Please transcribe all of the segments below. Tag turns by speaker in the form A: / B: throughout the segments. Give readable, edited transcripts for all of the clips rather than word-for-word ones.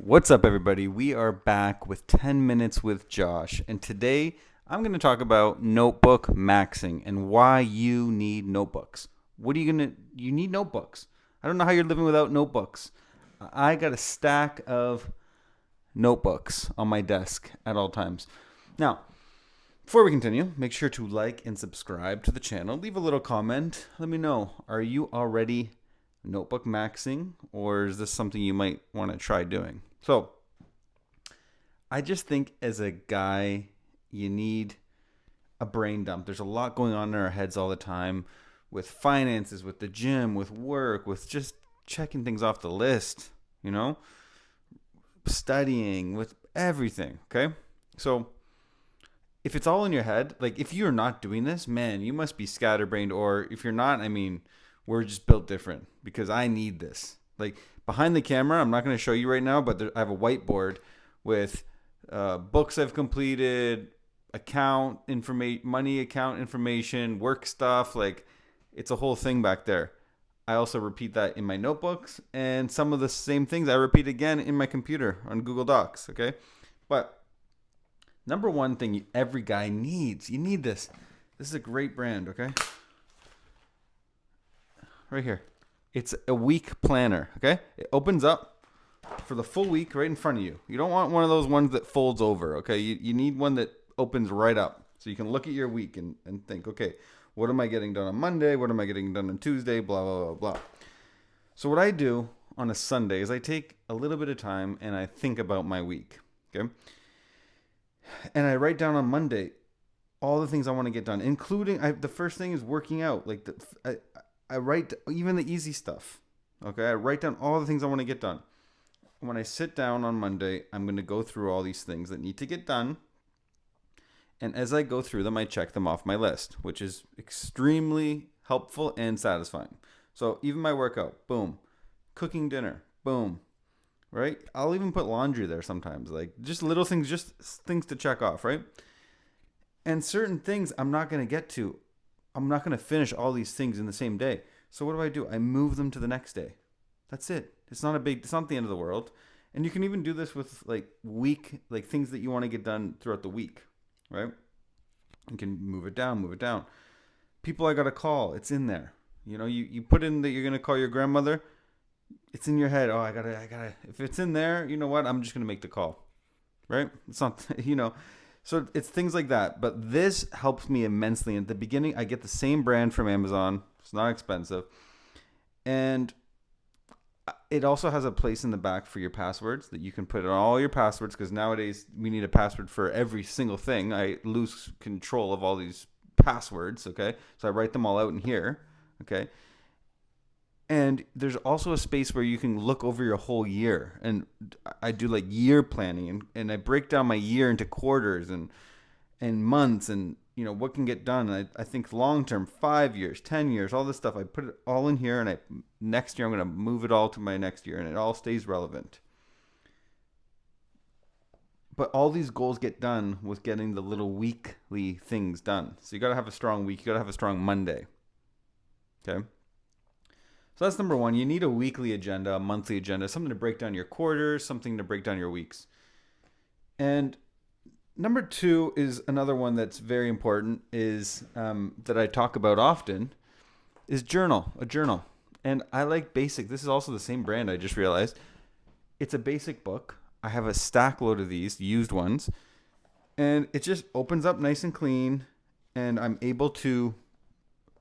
A: What's up, everybody? We are back with 10 Minutes with Josh, and today I'm going to talk about notebook maxing and why you need notebooks. You need notebooks. I don't know how you're living without notebooks. I got a stack of notebooks on my desk at all times. Now, before we continue, make sure to like and subscribe to the channel. Leave a little comment. Let me know, are you already notebook maxing, or is this something you might want to try doing? So, I just think as a guy, you need a brain dump. There's a lot going on in our heads all the time with finances, with the gym, with work, with just checking things off the list, you know, studying, with everything. Okay. So, if it's all in your head, like if you're not doing this, man, you must be scatterbrained. Or if you're not, I mean, we're just built different because I need this. Like behind the camera, I'm not going to show you right now, but I have a whiteboard with books I've completed, account information, money account information, work stuff. Like it's a whole thing back there. I also repeat that in my notebooks, and some of the same things I repeat again in my computer on Google Docs. Okay, but number one thing every guy needs, you need this. This is a great brand. Okay, right here. It's a week planner. Okay, it opens up for the full week right in front of you. You don't want one of those ones that folds over. Okay, you need one that opens right up so you can look at your week and think, okay, what am I getting done on Monday? What am I getting done on Tuesday? Blah, blah, blah, blah. So what I do on a Sunday is I take a little bit of time and I think about my week. Okay, and I write down on Monday all the things I want to get done, including the first thing is working out. Like I write even the easy stuff. Okay, I write down all the things I want to get done. When I sit down on Monday, I'm going to go through all these things that need to get done. And as I go through them, I check them off my list, which is extremely helpful and satisfying. So even my workout, boom. Cooking dinner, boom. Right? I'll even put laundry there sometimes. Like just little things, just things to check off, right? And certain things I'm not going to get to. I'm not going to finish all these things in the same day. So what do? I move them to the next day. That's it. It's not the end of the world. And you can even do this with like things that you want to get done throughout the week, right? You can move it down, move it down. People I got to call, it's in there. You put in that you're going to call your grandmother. It's in your head. Oh, I gotta, if it's in there, you know what? I'm just going to make the call, right? It's not, So it's things like that. But this helps me immensely. At the beginning, I get the same brand from Amazon. It's not expensive. And it also has a place in the back for your passwords that you can put in all your passwords, because nowadays we need a password for every single thing. I lose control of all these passwords. Okay. So I write them all out in here. Okay. And there's also a space where you can look over your whole year. And I do like year planning, and I break down my year into quarters and months, and what can get done. And I think long term, 5 years, 10 years, all this stuff. I put it all in here, and next year I'm going to move it all to my next year, and it all stays relevant. But all these goals get done with getting the little weekly things done. So you got to have a strong week. You got to have a strong Monday. Okay. So that's number one. You need a weekly agenda, a monthly agenda, something to break down your quarters, something to break down your weeks. And number two is another one that's very important, is that I talk about often, is a journal. And I like Basic. This is also the same brand, I just realized. It's a Basic book. I have a stack load of these used ones. And it just opens up nice and clean. And I'm able to,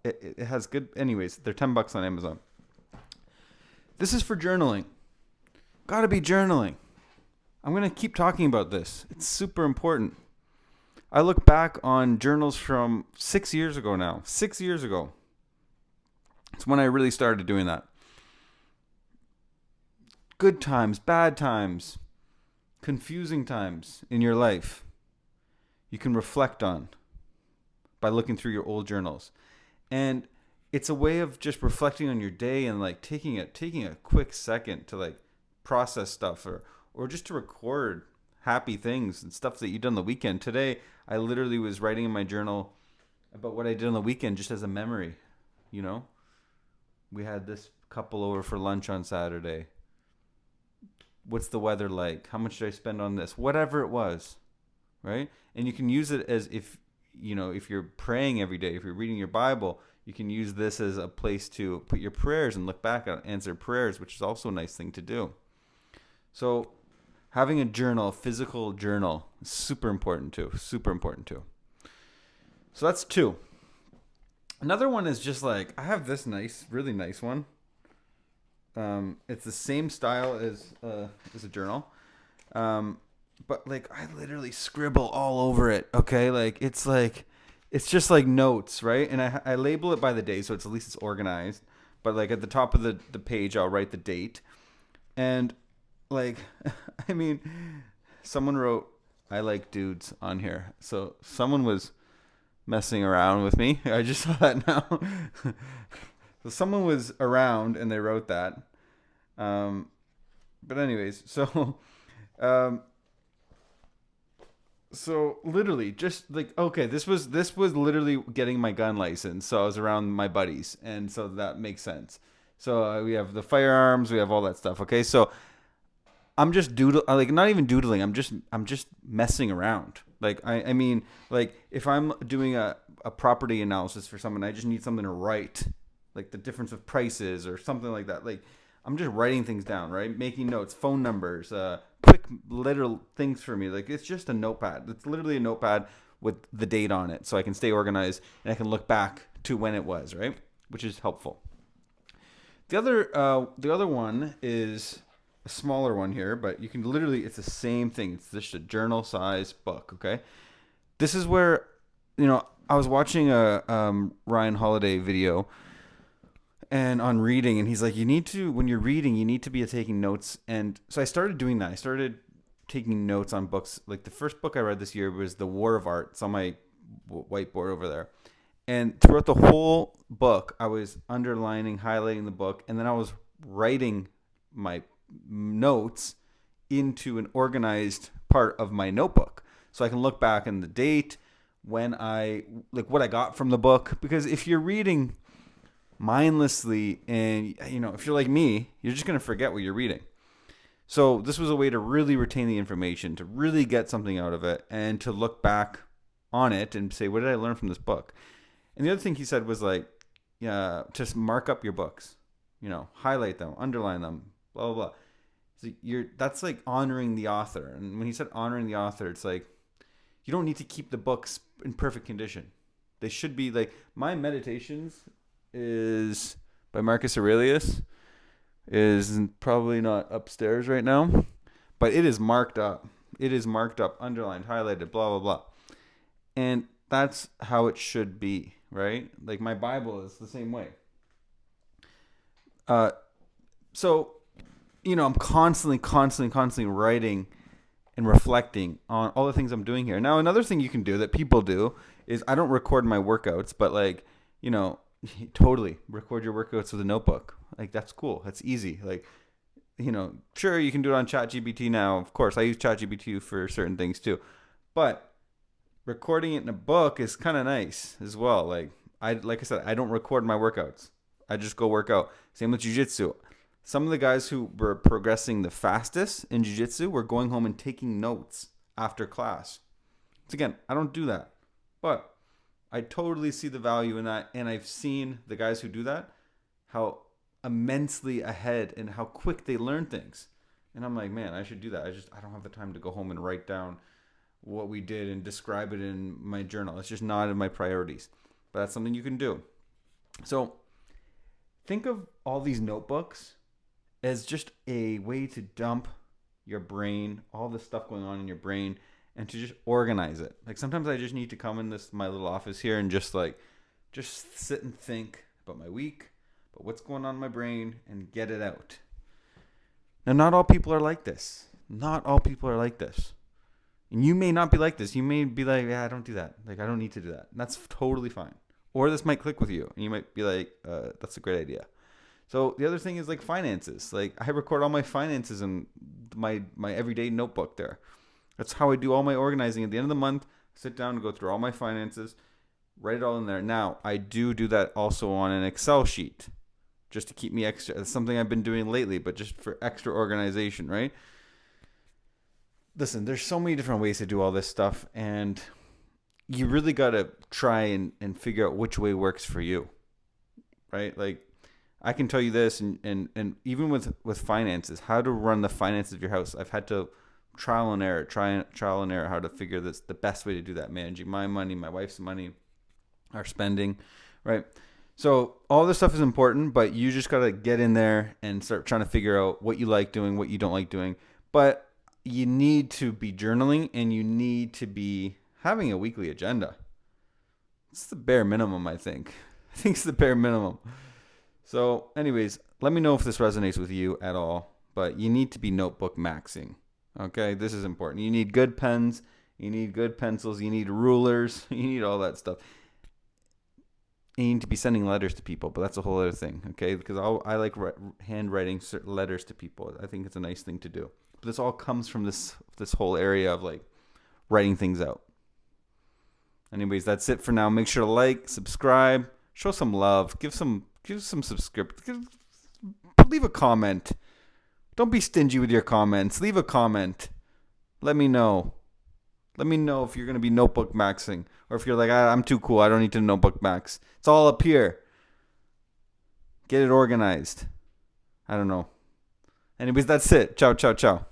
A: it has good, anyways, they're $10 on Amazon. This is for journaling. Gotta be journaling. I'm going to keep talking about this. It's super important. I look back on journals from 6 years ago now. 6 years ago. It's when I really started doing that. Good times, bad times, confusing times in your life, you can reflect on by looking through your old journals. And it's a way of just reflecting on your day and like taking a quick second to like process stuff, or just to record happy things and stuff that you done the weekend. Today, I literally was writing in my journal about what I did on the weekend just as a memory. We had this couple over for lunch on Saturday. what's the weather like? How much did I spend on this? Whatever it was, right? And you can use it as if, if you're praying every day, if you're reading your Bible, you can use this as a place to put your prayers and look back at answered prayers, which is also a nice thing to do. So having a journal, a physical journal, is super important too. Super important too. So that's 2. Another one is just like, I have this really nice one. It's the same style as a journal. But like I literally scribble all over it. Okay. It's just like notes, right? And I label it by the day. So at least it's organized, but like at the top of the page, I'll write the date. And like, I mean, someone wrote, I like dudes on here. So someone was messing around with me. I just saw that now. So someone was around and they wrote that. But anyways, so literally just like, okay, this was literally getting my gun license. So I was around my buddies, and so that makes sense. So we have the firearms, we have all that stuff. Okay. So I'm just not even doodling. I'm just messing around. Like, I mean, like if I'm doing a property analysis for someone, I just need something to write, like the difference of prices or something like that. Like I'm just writing things down, right? Making notes, phone numbers, quick little things for me. Like it's just a notepad. It's literally a notepad with the date on it, so I can stay organized and I can look back to when it was, right? Which is helpful. The other one is a smaller one here, but you can literally, it's the same thing. It's just a journal size book. Okay. This is where, I was watching a Ryan Holiday video and on reading, and he's like, when you're reading, you need to be taking notes. And so I started doing that. I started taking notes on books. Like the first book I read this year was The War of Art. It's on my whiteboard over there. And throughout the whole book, I was underlining, highlighting the book, and then I was writing my notes into an organized part of my notebook. So I can look back in the date, when what I got from the book. Because if you're reading mindlessly and, if you're like me, you're just going to forget what you're reading. So this was a way to really retain the information, to really get something out of it, and to look back on it and say, what did I learn from this book? And the other thing he said was like, just mark up your books, highlight them, underline them, blah, blah, blah. So that's like honoring the author. And when he said honoring the author, it's like, you don't need to keep the books in perfect condition. They should be like, my Meditations is by Marcus Aurelius, is probably not upstairs right now, but it is marked up. It is marked up, underlined, highlighted, blah, blah, blah. And that's how it should be, right? Like my Bible is the same way. So, I'm constantly writing and reflecting on all the things I'm doing here. Now, another thing you can do that people do is, I don't record my workouts, but like, totally record your workouts with a notebook. Like that's cool. That's easy. Like, sure, you can do it on ChatGPT now. Of course, I use ChatGPT for certain things too, but recording it in a book is kind of nice as well. Like I said, I don't record my workouts. I just go work out. Same with jiu-jitsu. Some of the guys who were progressing the fastest in jiu-jitsu were going home and taking notes after class. So again, I don't do that, but I totally see the value in that. And I've seen the guys who do that, how immensely ahead and how quick they learn things. And I'm like, man, I should do that. I don't have the time to go home and write down what we did and describe it in my journal. It's just not in my priorities, but that's something you can do. So think of all these notebooks as just a way to dump your brain, all the stuff going on in your brain, and to just organize it. Like sometimes I just need to come in my little office here and just sit and think about my week, about what's going on in my brain, and get it out. Now, not all people are like this. Not all people are like this. And you may not be like this. You may be like, yeah, I don't do that. Like, I don't need to do that. And that's totally fine. Or this might click with you, and you might be like, that's a great idea. So the other thing is like finances. Like I record all my finances in my everyday notebook there. That's how I do all my organizing. At the end of the month, sit down and go through all my finances, write it all in there. Now, I do that also on an Excel sheet, just to keep me extra. It's something I've been doing lately, but just for extra organization, right? listen, there's so many different ways to do all this stuff, and you really got to try and figure out which way works for you, right? Like, I can tell you this, and even with finances, how to run the finances of your house. I've had to trial and error how to figure this the best way to do that, managing my money, my wife's money, our spending, right? So all this stuff is important, but you just got to get in there and start trying to figure out what you like doing, what you don't like doing. But you need to be journaling, and you need to be having a weekly agenda. It's the bare minimum, I think. I think it's the bare minimum. So anyways, let me know if this resonates with you at all. But you need to be notebook maxing. Okay, this is important. You need good pens. You need good pencils. You need rulers. You need all that stuff. You need to be sending letters to people, but that's a whole other thing, okay? Because I like handwriting letters to people. I think it's a nice thing to do. But this all comes from this whole area of like writing things out. Anyways, that's it for now. Make sure to like, subscribe, show some love, give some subscription, leave a comment. Don't be stingy with your comments. Leave a comment. Let me know. Let me know if you're going to be notebook maxing, or if you're like, I'm too cool, I don't need to notebook max. It's all up here. Get it organized. I don't know. Anyways, that's it. Ciao, ciao, ciao.